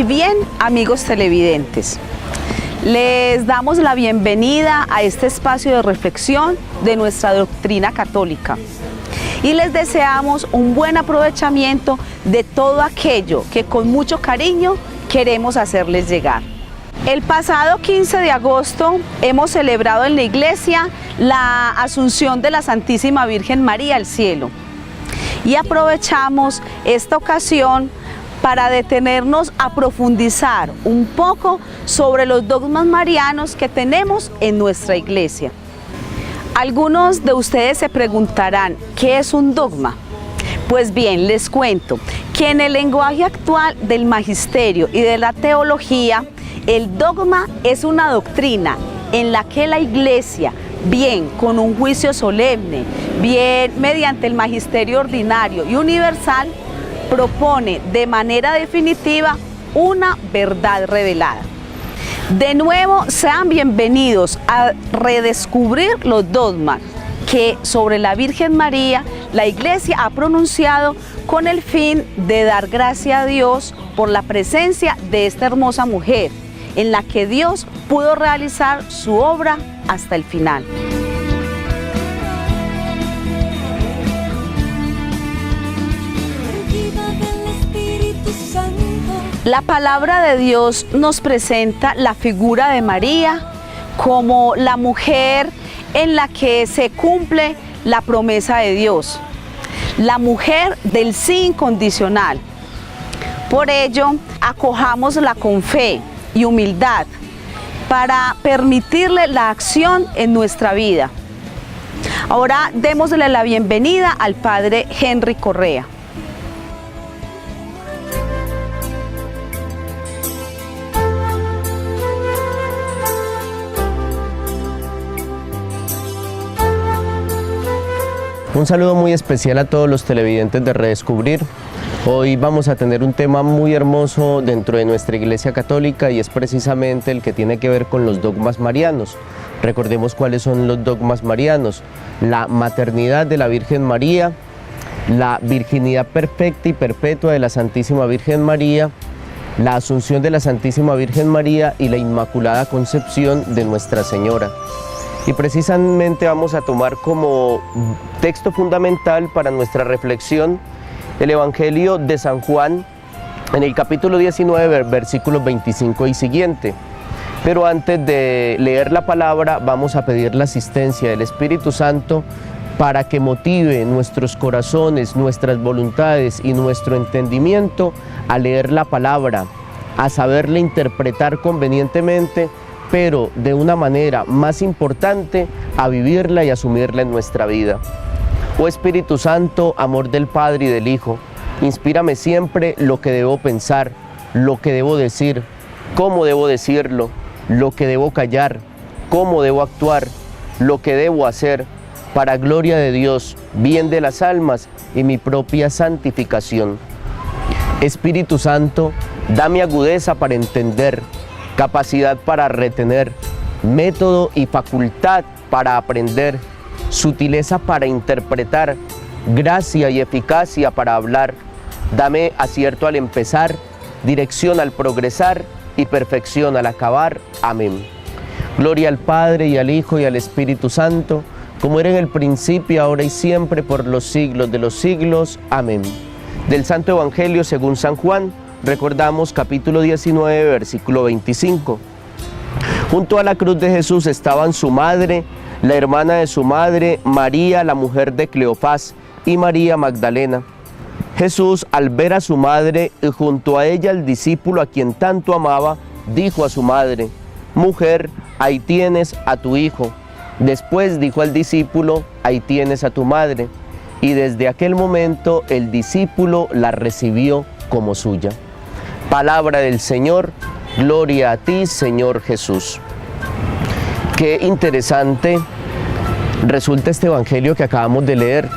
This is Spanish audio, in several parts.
y bien, amigos televidentes. Les damos la bienvenida a este espacio de reflexión de nuestra doctrina católica y les deseamos un buen aprovechamiento de todo aquello que con mucho cariño queremos hacerles llegar. El pasado 15 de agosto hemos celebrado en la iglesia la Asunción de la Santísima Virgen María al cielo y aprovechamos esta ocasión para detenernos a profundizar un poco sobre los dogmas marianos que tenemos en nuestra iglesia. Algunos de ustedes se preguntarán, ¿qué es un dogma? Pues bien, les cuento que en el lenguaje actual del magisterio y de la teología, el dogma es una doctrina en la que la iglesia, bien con un juicio solemne, bien mediante el magisterio ordinario y universal, propone de manera definitiva una verdad revelada. De nuevo, sean bienvenidos a redescubrir los dogmas que sobre la Virgen María la Iglesia ha pronunciado con el fin de dar gracia a Dios por la presencia de esta hermosa mujer, en la que Dios pudo realizar su obra hasta el final. La palabra de Dios nos presenta la figura de María como la mujer en la que se cumple la promesa de Dios, la mujer del sí incondicional. Por ello, acojámosla con fe y humildad para permitirle la acción en nuestra vida. Ahora démosle la bienvenida al Padre Henry Correa. Un saludo muy especial a todos los televidentes de Redescubrir. Hoy vamos a tener un tema muy hermoso dentro de nuestra Iglesia Católica y es precisamente el que tiene que ver con los dogmas marianos. Recordemos cuáles son los dogmas marianos: la maternidad de la Virgen María, la virginidad perfecta y perpetua de la Santísima Virgen María, la Asunción de la Santísima Virgen María y la Inmaculada Concepción de Nuestra Señora. Y precisamente vamos a tomar como texto fundamental para nuestra reflexión el Evangelio de San Juan en el capítulo 19, versículos 25 y siguiente. Pero antes de leer la palabra vamos a pedir la asistencia del Espíritu Santo para que motive nuestros corazones, nuestras voluntades y nuestro entendimiento a leer la palabra, a saberla interpretar convenientemente, pero de una manera más importante, a vivirla y asumirla en nuestra vida. Oh Espíritu Santo, amor del Padre y del Hijo, inspírame siempre lo que debo pensar, lo que debo decir, cómo debo decirlo, lo que debo callar, cómo debo actuar, lo que debo hacer, para gloria de Dios, bien de las almas y mi propia santificación. Espíritu Santo, dame agudeza para entender, capacidad para retener, método y facultad para aprender, sutileza para interpretar, gracia y eficacia para hablar. Dame acierto al empezar, dirección al progresar y perfección al acabar. Amén. Gloria al Padre y al Hijo y al Espíritu Santo, como era en el principio, ahora y siempre, por los siglos de los siglos. Amén. Del Santo Evangelio según San Juan, recordamos capítulo 19, versículo 25. Junto a la cruz de Jesús estaban su madre, la hermana de su madre, María, la mujer de Cleofás, y María Magdalena. Jesús, al ver a su madre y junto a ella al discípulo a quien tanto amaba, dijo a su madre: Mujer, ahí tienes a tu hijo. Después dijo al discípulo: Ahí tienes a tu madre. Y desde aquel momento el discípulo la recibió como suya. Palabra del Señor, gloria a ti, Señor Jesús. Qué interesante resulta este evangelio que acabamos de leer,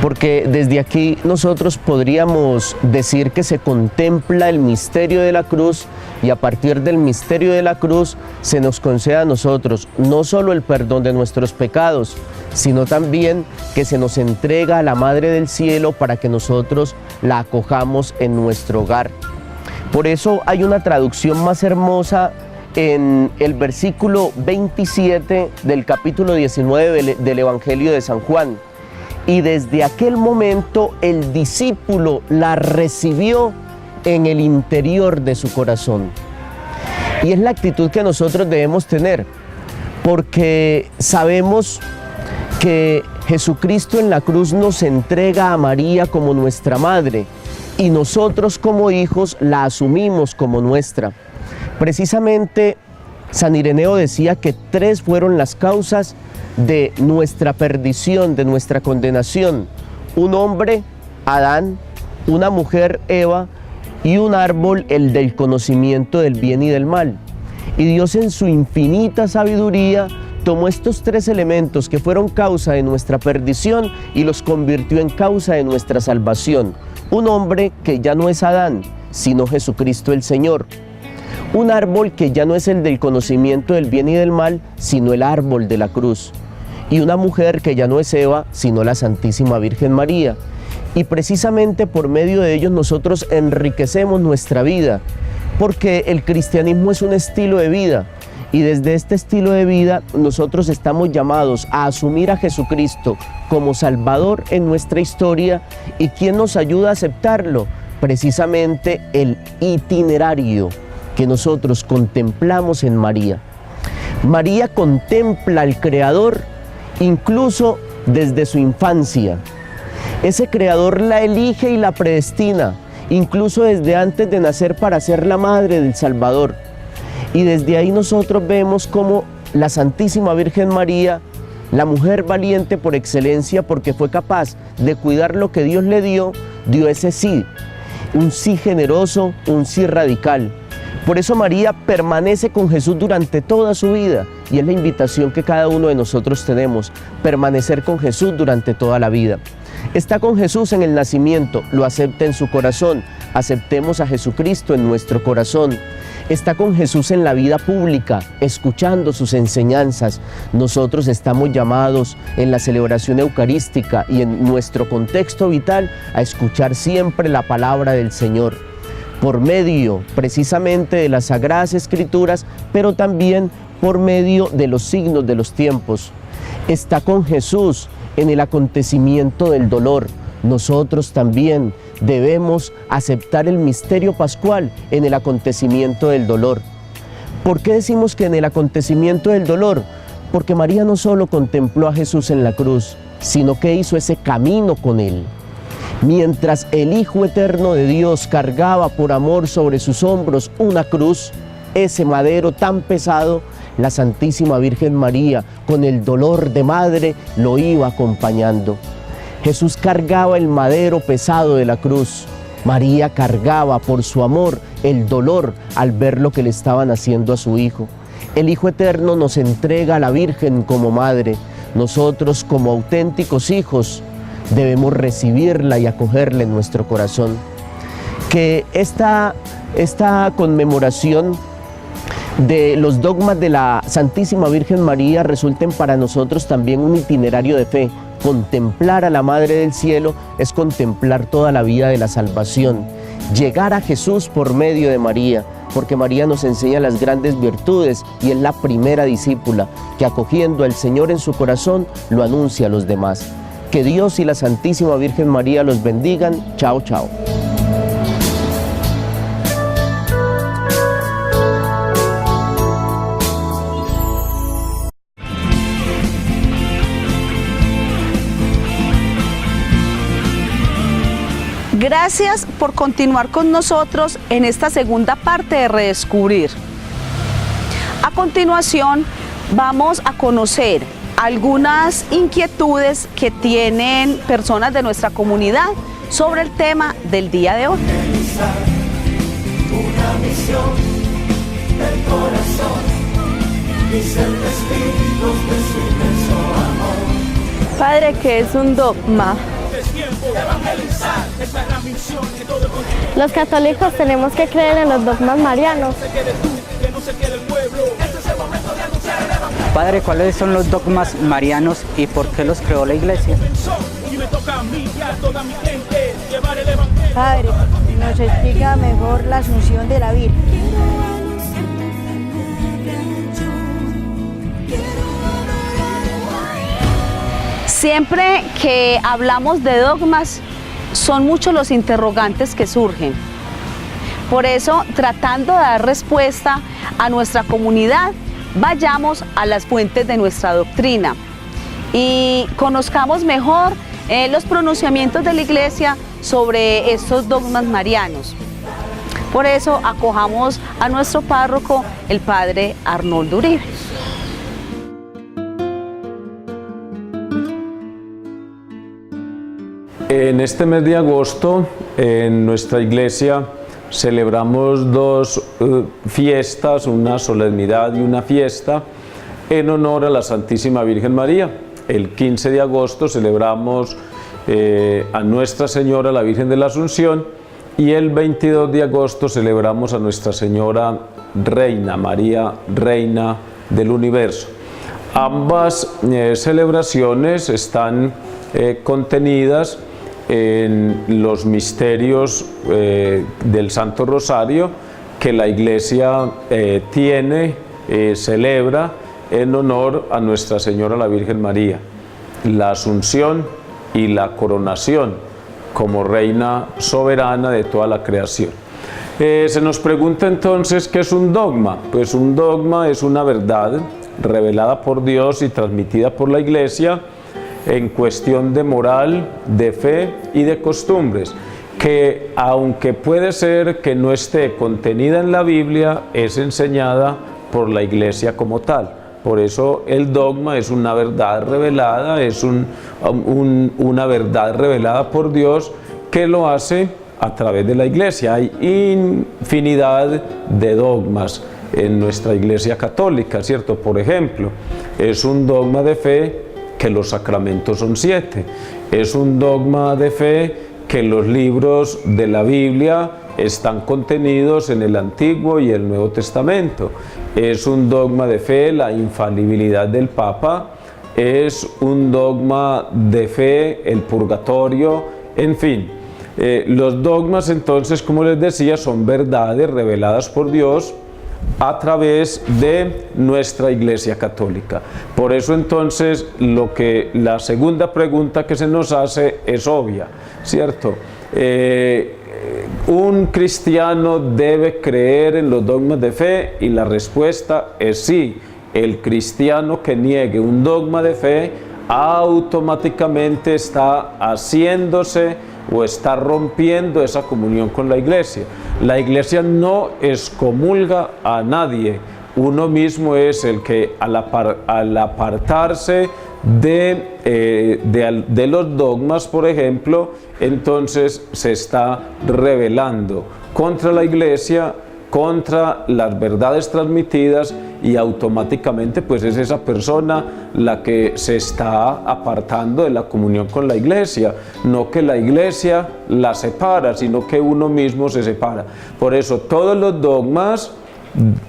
porque desde aquí nosotros podríamos decir que se contempla el misterio de la cruz y a partir del misterio de la cruz se nos concede a nosotros no solo el perdón de nuestros pecados, sino también que se nos entrega a la Madre del Cielo para que nosotros la acojamos en nuestro hogar. Por eso hay una traducción más hermosa en el versículo 27 del capítulo 19 del Evangelio de San Juan. Y desde aquel momento el discípulo la recibió en el interior de su corazón. Y es la actitud que nosotros debemos tener, porque sabemos que Jesucristo en la cruz nos entrega a María como nuestra madre y nosotros como hijos la asumimos como nuestra. Precisamente San Ireneo decía que 3 fueron las causas de nuestra perdición, de nuestra condenación: un hombre, Adán; una mujer, Eva; y un árbol, el del conocimiento del bien y del mal. Y Dios, en su infinita sabiduría, tomó estos 3 elementos que fueron causa de nuestra perdición y los convirtió en causa de nuestra salvación. Un hombre que ya no es Adán, sino Jesucristo el Señor. Un árbol que ya no es el del conocimiento del bien y del mal, sino el árbol de la cruz. Y una mujer que ya no es Eva, sino la Santísima Virgen María. Y precisamente por medio de ellos nosotros enriquecemos nuestra vida, porque el cristianismo es un estilo de vida. Y desde este estilo de vida nosotros estamos llamados a asumir a Jesucristo como Salvador en nuestra historia. ¿Y quién nos ayuda a aceptarlo? Precisamente el itinerario que nosotros contemplamos en María. María contempla al Creador incluso desde su infancia. Ese Creador la elige y la predestina, incluso desde antes de nacer, para ser la madre del Salvador. Y desde ahí nosotros vemos cómo la Santísima Virgen María, la mujer valiente por excelencia, porque fue capaz de cuidar lo que Dios le dio, dio ese sí, un sí generoso, un sí radical. Por eso María permanece con Jesús durante toda su vida, y es la invitación que cada uno de nosotros tenemos: permanecer con Jesús durante toda la vida. Está con Jesús en el nacimiento, lo acepta en su corazón, aceptemos a Jesucristo en nuestro corazón. Está con Jesús en la vida pública, escuchando sus enseñanzas. Nosotros estamos llamados en la celebración eucarística y en nuestro contexto vital a escuchar siempre la palabra del Señor, por medio precisamente de las Sagradas Escrituras, pero también por medio de los signos de los tiempos. Está con Jesús en el acontecimiento del dolor. Nosotros también debemos aceptar el misterio pascual en el acontecimiento del dolor. ¿Por qué decimos que en el acontecimiento del dolor? Porque María no solo contempló a Jesús en la cruz, sino que hizo ese camino con Él. Mientras el Hijo Eterno de Dios cargaba por amor sobre sus hombros una cruz, ese madero tan pesado, la Santísima Virgen María, con el dolor de madre, lo iba acompañando. Jesús cargaba el madero pesado de la cruz. María cargaba por su amor el dolor al ver lo que le estaban haciendo a su Hijo. El Hijo Eterno nos entrega a la Virgen como madre. Nosotros, como auténticos hijos, debemos recibirla y acogerla en nuestro corazón. Que esta conmemoración de los dogmas de la Santísima Virgen María resulten para nosotros también un itinerario de fe. Contemplar a la Madre del Cielo es contemplar toda la vida de la salvación. Llegar a Jesús por medio de María, porque María nos enseña las grandes virtudes y es la primera discípula que, acogiendo al Señor en su corazón, lo anuncia a los demás. Que Dios y la Santísima Virgen María los bendigan. Chao, chao. Gracias por continuar con nosotros en esta segunda parte de Redescubrir. A continuación, vamos a conocer algunas inquietudes que tienen personas de nuestra comunidad sobre el tema del día de hoy. Una misión del corazón y ser testigos de su inmenso amor. Padre, ¿qué es un dogma? Los católicos tenemos que creer en los dogmas marianos. Padre, ¿cuáles son los dogmas marianos y por qué los creó la Iglesia? Padre, nos explica mejor la Asunción de la Virgen. Siempre que hablamos de dogmas, son muchos los interrogantes que surgen. Por eso, tratando de dar respuesta a nuestra comunidad, vayamos a las fuentes de nuestra doctrina y conozcamos mejor los pronunciamientos de la Iglesia sobre estos dogmas marianos. Por eso, acojamos a nuestro párroco, el Padre Arnoldo Uribe. En este mes de agosto, en nuestra iglesia, celebramos dos fiestas, una solemnidad y una fiesta, en honor a la Santísima Virgen María. El 15 de agosto celebramos a Nuestra Señora, la Virgen de la Asunción, y el 22 de agosto celebramos a Nuestra Señora Reina, María, Reina del Universo. Ambas celebraciones están contenidas en los misterios del Santo Rosario que la Iglesia celebra en honor a Nuestra Señora la Virgen María, la Asunción y la coronación como Reina soberana de toda la creación. Se nos pregunta entonces, ¿qué es un dogma? Pues un dogma es una verdad revelada por Dios y transmitida por la Iglesia en cuestión de moral, de fe y de costumbres, que aunque puede ser que no esté contenida en la Biblia, es enseñada por la Iglesia como tal. Por eso el dogma es una verdad revelada, es una verdad revelada por Dios que lo hace a través de la Iglesia. Hay infinidad de dogmas en nuestra Iglesia católica, ¿cierto? Por ejemplo, es un dogma de fe que los sacramentos son 7. Es un dogma de fe que los libros de la Biblia están contenidos en el Antiguo y el Nuevo Testamento. Es un dogma de fe la infalibilidad del Papa. Es un dogma de fe el purgatorio. En fin, los dogmas entonces, como les decía, son verdades reveladas por Dios a través de nuestra Iglesia Católica. Por eso entonces la segunda pregunta que se nos hace es obvia, ¿cierto? ¿Un cristiano debe creer en los dogmas de fe? Y la respuesta es sí. El cristiano que niegue un dogma de fe automáticamente está haciéndose o está rompiendo esa comunión con la Iglesia. La Iglesia no excomulga a nadie. Uno mismo es el que al apartarse de los dogmas, por ejemplo, entonces se está rebelando contra la Iglesia, contra las verdades transmitidas, y automáticamente pues es esa persona la que se está apartando de la comunión con la Iglesia. No que la Iglesia la separa, sino que uno mismo se separa. Por eso todos los dogmas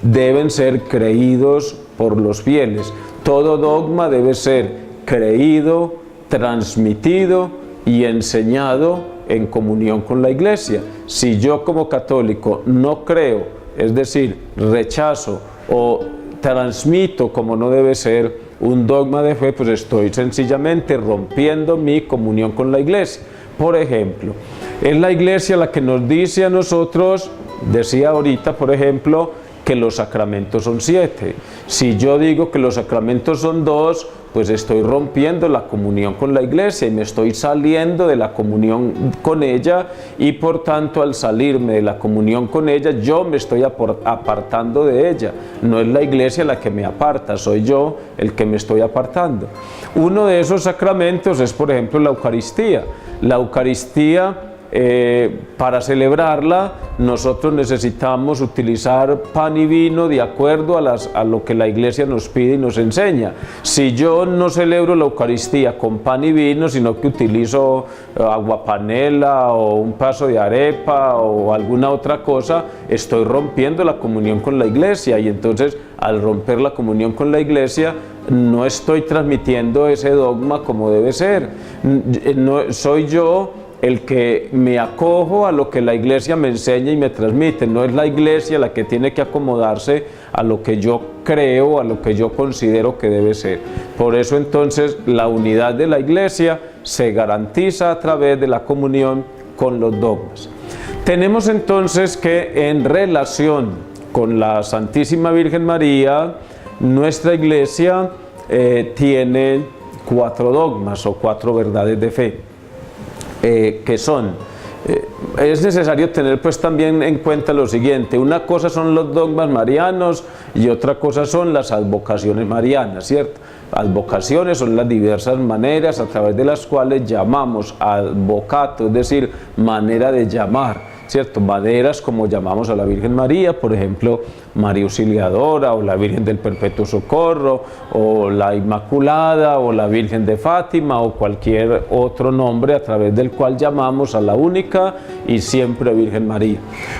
deben ser creídos por los fieles. Todo dogma debe ser creído, transmitido y enseñado en comunión con la Iglesia. Si yo como católico no creo, es decir, rechazo o transmito como no debe ser un dogma de fe, pues estoy sencillamente rompiendo mi comunión con la Iglesia. Por ejemplo, es la Iglesia la que nos dice a nosotros, decía ahorita, por ejemplo, que los sacramentos son 7. Si yo digo que los sacramentos son 2, pues estoy rompiendo la comunión con la Iglesia y me estoy saliendo de la comunión con ella, y por tanto al salirme de la comunión con ella yo me estoy apartando de ella. No es la Iglesia la que me aparta, soy yo el que me estoy apartando. Uno de esos sacramentos es, por ejemplo, la Eucaristía. La Eucaristía, para celebrarla nosotros necesitamos utilizar pan y vino de acuerdo a lo que la Iglesia nos pide y nos enseña. Si yo no celebro la Eucaristía con pan y vino, sino que utilizo aguapanela o un pedazo de arepa o alguna otra cosa, estoy rompiendo la comunión con la Iglesia, y entonces al romper la comunión con la Iglesia no estoy transmitiendo ese dogma como debe ser. No, soy yo el que me acojo a lo que la iglesia me enseña y me transmite. No es la iglesia la que tiene que acomodarse a lo que yo creo, a lo que yo considero que debe ser. Por eso entonces la unidad de la iglesia se garantiza a través de la comunión con los dogmas. Tenemos entonces que en relación con la Santísima Virgen María, nuestra iglesia tiene 4 dogmas o 4 verdades de fe, que son, es necesario tener pues también en cuenta lo siguiente: una cosa son los dogmas marianos y otra cosa son las advocaciones marianas, ¿cierto? Advocaciones son las diversas maneras a través de las cuales llamamos advocato, es decir, manera de llamar, ¿cierto? Maneras como llamamos a la Virgen María, por ejemplo, María Auxiliadora, o la Virgen del Perpetuo Socorro, o la Inmaculada, o la Virgen de Fátima, o cualquier otro nombre a través del cual llamamos a la única y siempre Virgen María.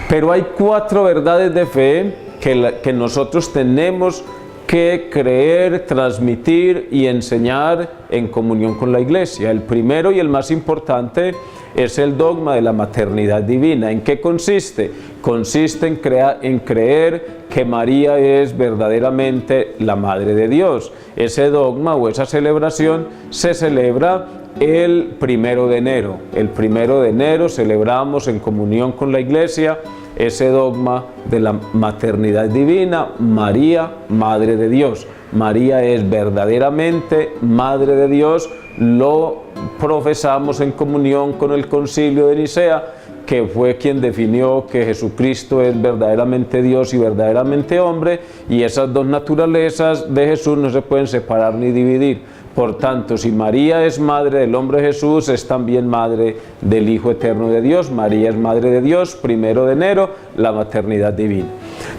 Pero hay 4 verdades de fe que nosotros tenemos que creer, transmitir y enseñar en comunión con la iglesia. El primero y el más importante es el dogma de la maternidad divina. ¿En qué consiste? Consiste en creer que María es verdaderamente la Madre de Dios. Ese dogma o esa celebración se celebra el 1 de enero. El 1 de enero celebramos en comunión con la iglesia ese dogma de la maternidad divina, María, Madre de Dios. María es verdaderamente Madre de Dios, lo profesamos en comunión con el Concilio de Nicea, que fue quien definió que Jesucristo es verdaderamente Dios y verdaderamente hombre, y esas dos naturalezas de Jesús no se pueden separar ni dividir. Por tanto, si María es madre del hombre Jesús, es también madre del Hijo Eterno de Dios. María es madre de Dios, 1 de enero, la maternidad divina.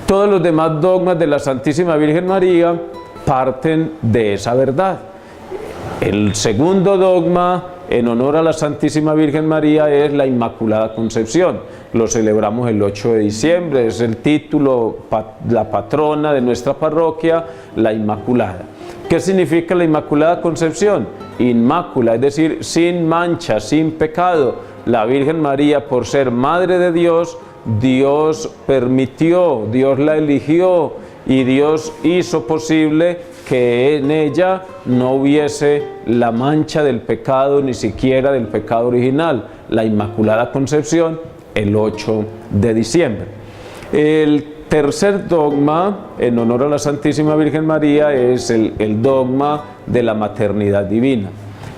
Todos los demás dogmas de la Santísima Virgen María parten de esa verdad. El segundo dogma en honor a la Santísima Virgen María es la Inmaculada Concepción. Lo celebramos el 8 de diciembre, es el título, la patrona de nuestra parroquia, la Inmaculada. ¿Qué significa la Inmaculada Concepción? Inmácula, es decir, sin mancha, sin pecado. La Virgen María, por ser Madre de Dios, Dios permitió, Dios la eligió y Dios hizo posible que en ella no hubiese la mancha del pecado, ni siquiera del pecado original. La Inmaculada Concepción, el 8 de diciembre. El tercer dogma en honor a la Santísima Virgen María es el dogma de la maternidad divina.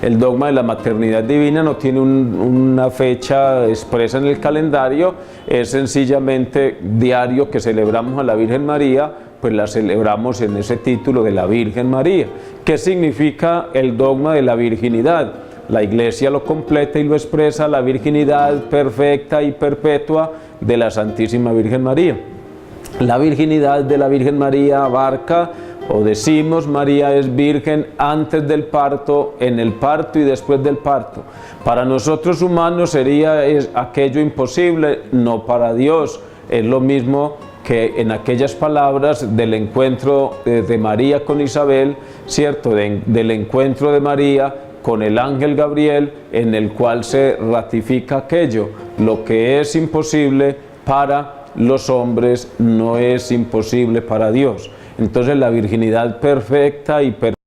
El dogma de la maternidad divina no tiene una fecha expresa en el calendario, es sencillamente diario que celebramos a la Virgen María, pues la celebramos en ese título de la Virgen María. ¿Qué significa el dogma de la virginidad? La Iglesia lo completa y lo expresa: la virginidad perfecta y perpetua de la Santísima Virgen María. La virginidad de la Virgen María abarca, o decimos, María es virgen antes del parto, en el parto y después del parto. Para nosotros humanos sería aquello imposible, no para Dios. Es lo mismo que en aquellas palabras del encuentro de María con Isabel, ¿cierto? Del encuentro de María con el ángel Gabriel, en el cual se ratifica aquello: lo que es imposible para los hombres no es imposible para Dios. Entonces la virginidad perfecta y perfecta